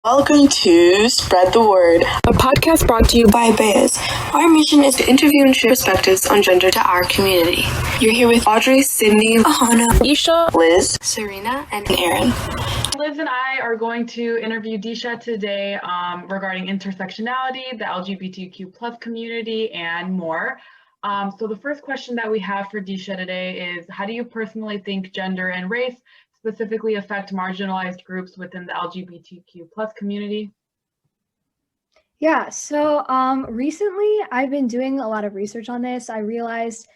Welcome to Spread the Word, a podcast brought to you by Bayes. Our mission is to interview and share perspectives on gender to our community. You're here with Audrey, Sydney, Ahana, Isha, Liz, Serena, and Aaron. Liz and I are going to interview Disha today regarding intersectionality, the LGBTQ plus community, and more. So the first question that we have for Disha today is, how do you personally think gender and race specifically affect marginalized groups within the LGBTQ plus community? Yeah, so recently I've been doing a lot of research on this. I realized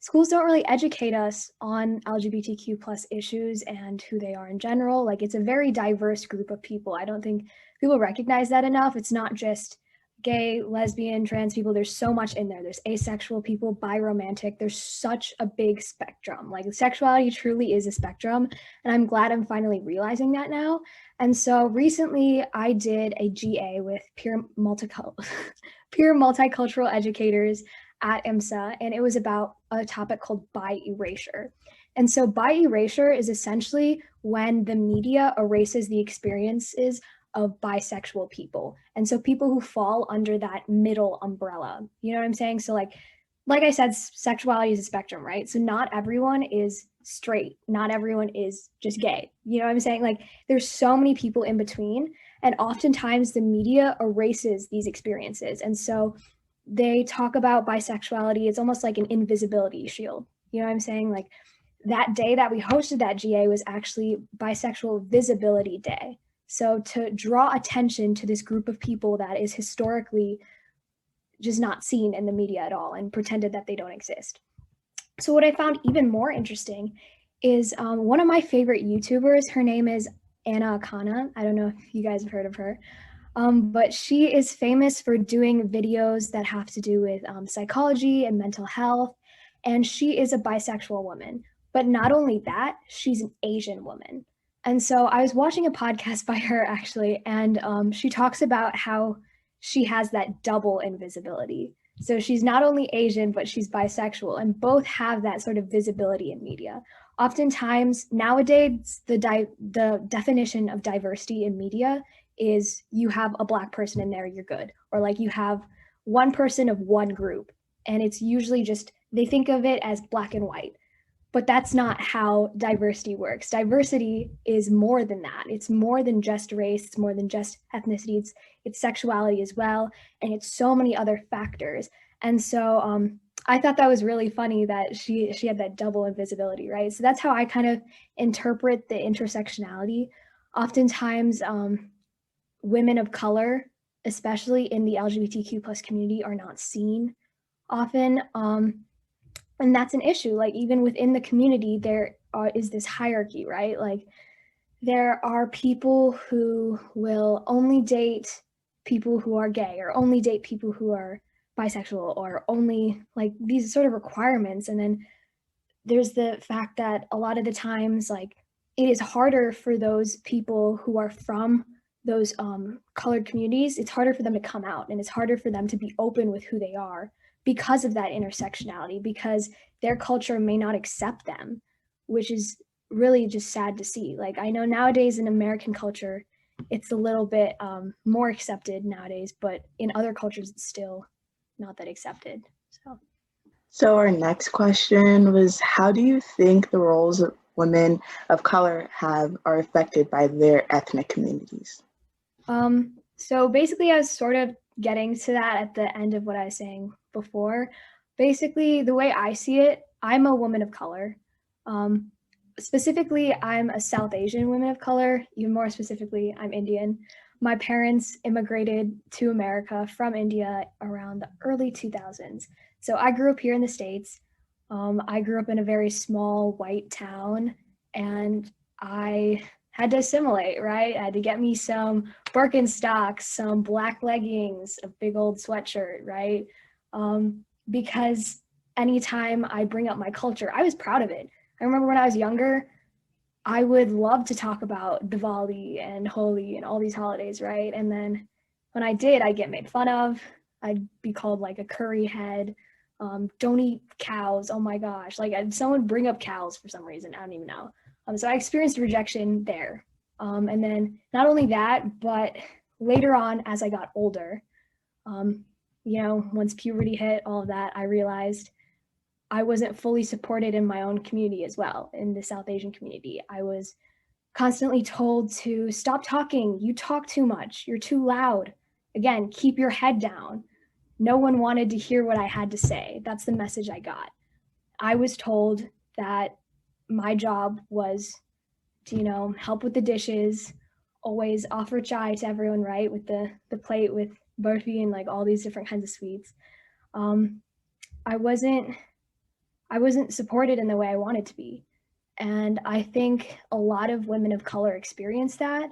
schools don't really educate us on LGBTQ plus issues and who they are in general. Like, it's a very diverse group of people. I don't think people recognize that enough. It's not just gay, lesbian, trans people. There's so much in there. There's asexual people, biromantic. There's such a big spectrum. Like, sexuality truly is a spectrum. And I'm glad I'm finally realizing that now. And so recently I did a GA with peer multicultural educators at IMSA, and it was about a topic called bi erasure. And so bi erasure is essentially when the media erases the experiences of bisexual people. And so people who fall under that middle umbrella, you know what I'm saying? So like I said, sexuality is a spectrum, right? So not everyone is straight, not everyone is just gay. You know what I'm saying? Like, there's so many people in between, and oftentimes the media erases these experiences. And so they talk about bisexuality, it's almost like an invisibility shield. You know what I'm saying? Like, that day that we hosted that GA was actually Bisexual Visibility Day. So to draw attention to this group of people that is historically just not seen in the media at all and pretended that they don't exist. So what I found even more interesting is one of my favorite YouTubers, her name is Anna Akana. I don't know if you guys have heard of her, but she is famous for doing videos that have to do with psychology and mental health. And she is a bisexual woman. But not only that, she's an Asian woman. And so I was watching a podcast by her actually, and she talks about how she has that double invisibility. So she's not only Asian, but she's bisexual, and both have that sort of visibility in media. Oftentimes nowadays, the definition of diversity in media is you have a Black person in there, you're good. Or like you have one person of one group, and it's usually just, they think of it as black and white. But that's not how diversity works. Diversity is more than that. It's more than just race. It's more than just ethnicity. It's sexuality as well. And it's so many other factors. And so I thought that was really funny that she had that double invisibility, right? So that's how I kind of interpret the intersectionality. Oftentimes, women of color, especially in the LGBTQ plus community, are not seen often. And that's an issue. Like, even within the community, there is this hierarchy, right? Like, there are people who will only date people who are gay, or only date people who are bisexual, or only like these sort of requirements. And then there's the fact that a lot of the times, like, it is harder for those people who are from those colored communities. It's harder for them to come out, and it's harder for them to be open with who they are, because of that intersectionality, because their culture may not accept them, which is really just sad to see. Like, I know nowadays in American culture, it's a little bit more accepted nowadays, but in other cultures, it's still not that accepted. So our next question was, how do you think the roles of women of color are affected by their ethnic communities? So basically, I was sort of getting to that at the end of what I was saying before. Basically, the way I see it, I'm a woman of color. Specifically, I'm a South Asian woman of color. Even more specifically, I'm Indian. My parents immigrated to America from India around the early 2000s. So I grew up here in the States. I grew up in a very small white town, and I had to assimilate, right? I had to get me some Birkenstocks, some black leggings, a big old sweatshirt, right? Because anytime I bring up my culture, I was proud of it. I remember when I was younger, I would love to talk about Diwali and Holi and all these holidays, right? And then when I did, I'd get made fun of. I'd be called like a curry head. Don't eat cows. Oh my gosh. Like, someone bring up cows for some reason. I don't even know. So I experienced rejection there. And then not only that, but later on, as I got older, once puberty hit, all of that, I realized I wasn't fully supported in my own community as well, in the South Asian community. I was constantly told to stop talking. You talk too much. You're too loud. Again, keep your head down. No one wanted to hear what I had to say. That's the message I got. I was told that my job was to, help with the dishes, always offer chai to everyone, right? With the plate with burfi and like all these different kinds of sweets. I wasn't supported in the way I wanted to be. And I think a lot of women of color experience that,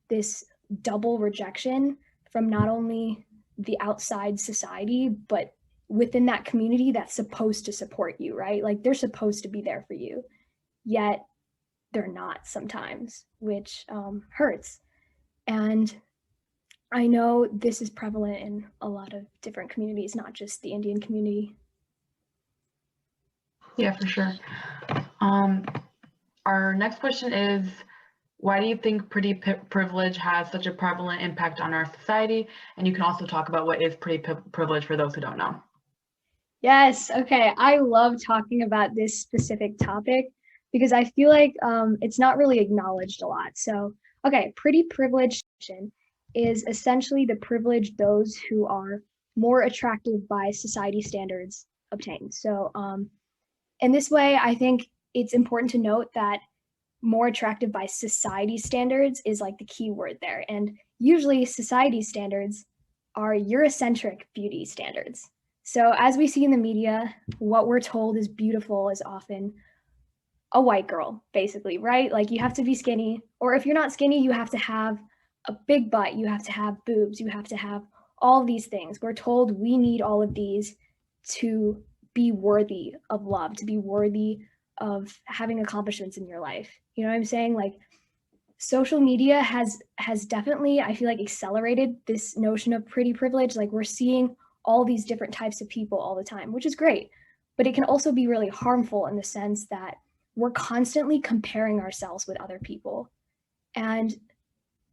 this double rejection from not only the outside society, but within that community that's supposed to support you, right? Like they're supposed to be there for you, yet they're not sometimes, which hurts. And I know this is prevalent in a lot of different communities, not just the Indian community. Yeah, for sure. Our next question is, why do you think pretty privilege has such a prevalent impact on our society? And you can also talk about what is pretty privilege for those who don't know. Yes, okay. I love talking about this specific topic because I feel like it's not really acknowledged a lot. So, okay, pretty privilege is essentially the privilege those who are more attractive by society standards obtain. So, in this way, I think it's important to note that more attractive by society standards is like the key word there. And usually society standards are Eurocentric beauty standards. So as we see in the media, what we're told is beautiful is often a white girl, basically, right? Like you have to be skinny, or if you're not skinny, you have to have a big butt, you have to have boobs, you have to have all of these things. We're told we need all of these to be worthy of love, to be worthy of having accomplishments in your life. You know what I'm saying? Like social media has definitely, I feel like, accelerated this notion of pretty privilege. Like we're seeing all these different types of people all the time, which is great, but it can also be really harmful in the sense that we're constantly comparing ourselves with other people. And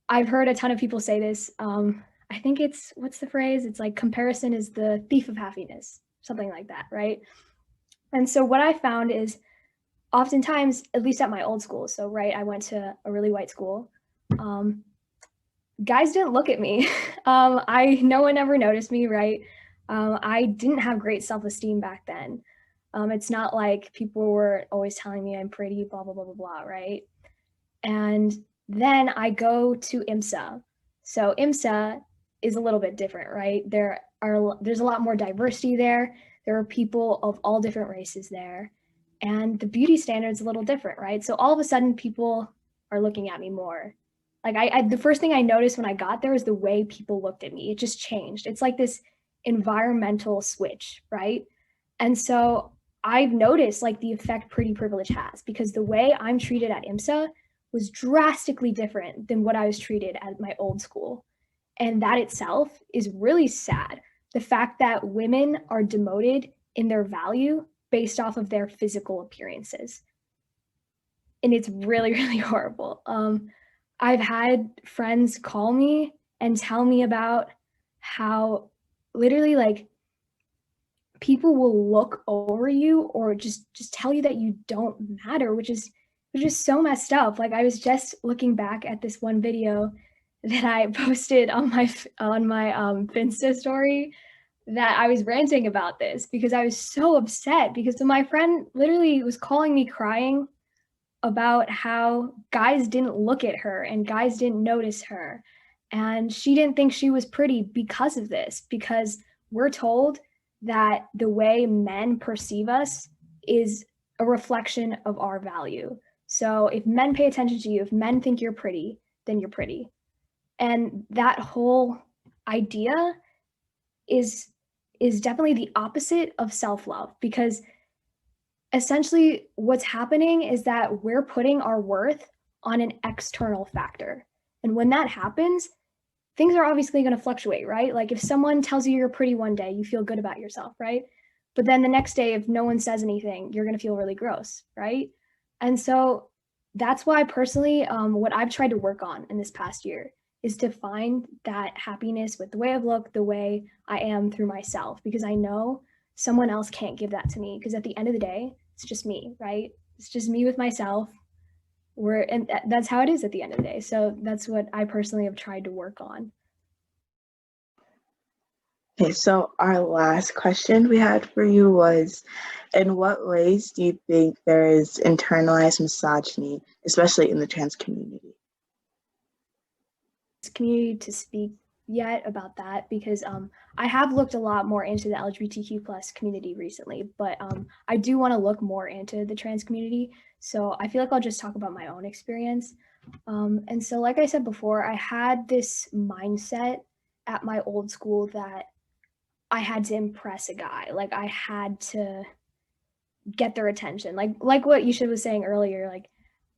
I've heard a ton of people say this. I think what's the phrase? It's like comparison is the thief of happiness, something like that, right? And so what I found is oftentimes, at least at my old school, so right, I went to a really white school. Guys didn't look at me. No one ever noticed me, right? I didn't have great self-esteem back then. It's not like people were always telling me I'm pretty, blah, blah, blah, blah, blah, right? And then I go to IMSA. So IMSA is a little bit different, right? There's a lot more diversity there. There are people of all different races there. And the beauty standard's a little different, right? So all of a sudden people are looking at me more. Like the first thing I noticed when I got there is the way people looked at me. It just changed. It's like this environmental switch, right? And so I've noticed like the effect pretty privilege has, because the way I'm treated at IMSA was drastically different than what I was treated at my old school. And that itself is really sad. The fact that women are demoted in their value based off of their physical appearances. And it's really, really horrible. I've had friends call me and tell me about how literally like people will look over you or just tell you that you don't matter, which is so messed up. Like I was just looking back at this one video that I posted on my Finsta story, that I was ranting about this because I was so upset because my friend literally was calling me crying about how guys didn't look at her and guys didn't notice her. And she didn't think she was pretty because of this, because we're told that the way men perceive us is a reflection of our value. So if men pay attention to you, if men think you're pretty, then you're pretty. And that whole idea is definitely the opposite of self-love, because essentially what's happening is that we're putting our worth on an external factor. And when that happens, things are obviously going to fluctuate, right? Like if someone tells you you're pretty one day, you feel good about yourself, right? But then the next day, if no one says anything, you're going to feel really gross, right? And so that's why personally, what I've tried to work on in this past year is to find that happiness with the way I look, the way I am through myself, because I know someone else can't give that to me. Because at the end of the day, it's just me, right? It's just me with myself. And that's how it is at the end of the day. So that's what I personally have tried to work on. Okay, so our last question we had for you was, in what ways do you think there is internalized misogyny, especially in the trans community? Community to speak yet about that, because I have looked a lot more into the LGBTQ plus community recently, but I do want to look more into the trans community. So I feel like I'll just talk about my own experience. And so, like I said before, I had this mindset at my old school that I had to impress a guy. Like I had to get their attention. Like what Isha was saying earlier, like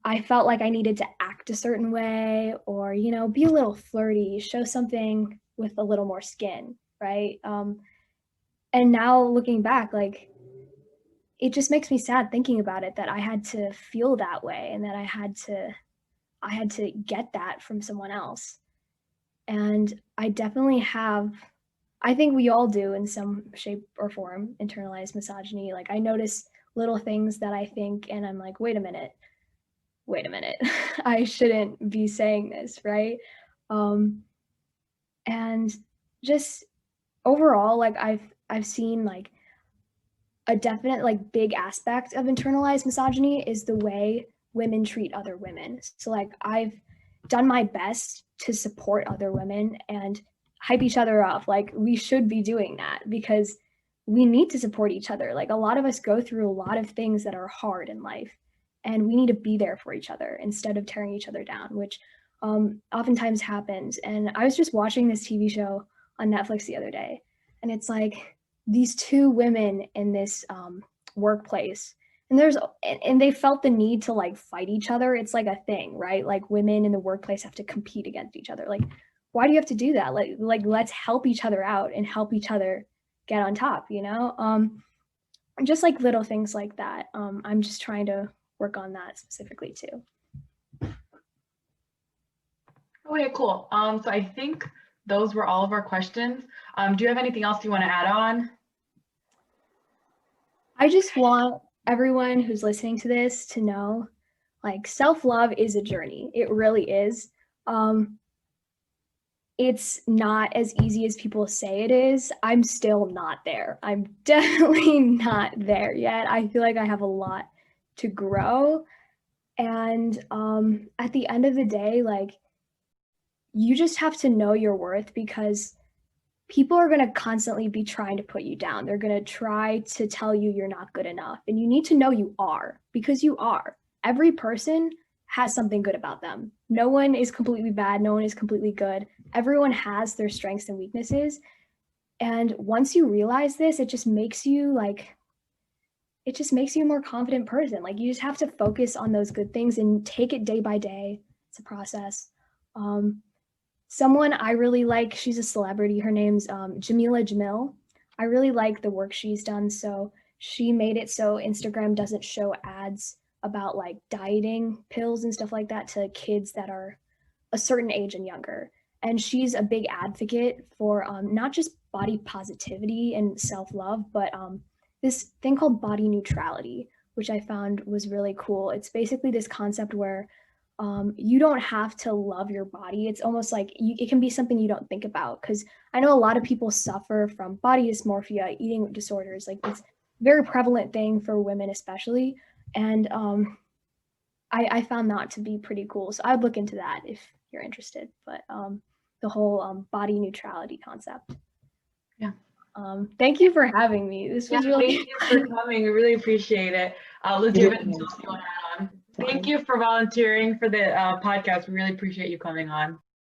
I felt like I needed to act a certain way or, be a little flirty, show something with a little more skin, right? And now looking back, like it just makes me sad thinking about it that I had to feel that way and that I had to get that from someone else. And I definitely have, I think we all do in some shape or form, internalized misogyny. Like I notice little things that I think and I'm like, wait a minute, I shouldn't be saying this, right? And just overall, like I've seen like a definite like big aspect of internalized misogyny is the way women treat other women. So like I've done my best to support other women and hype each other up. Like we should be doing that because we need to support each other. Like a lot of us go through a lot of things that are hard in life and we need to be there for each other instead of tearing each other down, which oftentimes happens. And I was just watching this TV show on Netflix the other day, and it's like these two women in this workplace, and they felt the need to like fight each other. It's like a thing, right? Like women in the workplace have to compete against each other. Like, why do you have to do that? Like let's help each other out and help each other get on top, just like little things like that. I'm just trying to work on that specifically too. Okay, cool. So I think those were all of our questions. Do you have anything else you want to add on? I just want everyone who's listening to this to know, like, self-love is a journey. It really is. It's not as easy as people say it is. I'm still not there. I'm definitely not there yet. I feel like I have a lot to grow. And at the end of the day, like, you just have to know your worth because people are going to constantly be trying to put you down. They're going to try to tell you you're not good enough. And you need to know you are, because you are. Every person has something good about them. No one is completely bad. No one is completely good. Everyone has their strengths and weaknesses. And once you realize this, it just makes you a more confident person. Like you just have to focus on those good things and take it day by day. It's a process. Someone I really like, she's a celebrity. Her name's Jamila Jamil. I really like the work she's done. So she made it so Instagram doesn't show ads about like dieting pills and stuff like that to kids that are a certain age and younger. And she's a big advocate for not just body positivity and self-love, but this thing called body neutrality, which I found was really cool. It's basically this concept where you don't have to love your body. It's almost like it can be something you don't think about, because I know a lot of people suffer from body dysmorphia, eating disorders. Like it's a very prevalent thing for women especially. And I found that to be pretty cool. So I'd look into that if you're interested. But the whole body neutrality concept. Yeah. Thank you for having me. This was really thank you for coming. We really appreciate it. Liz, do you have anything else you want to add on? Thank you for volunteering for the podcast. We really appreciate you coming on.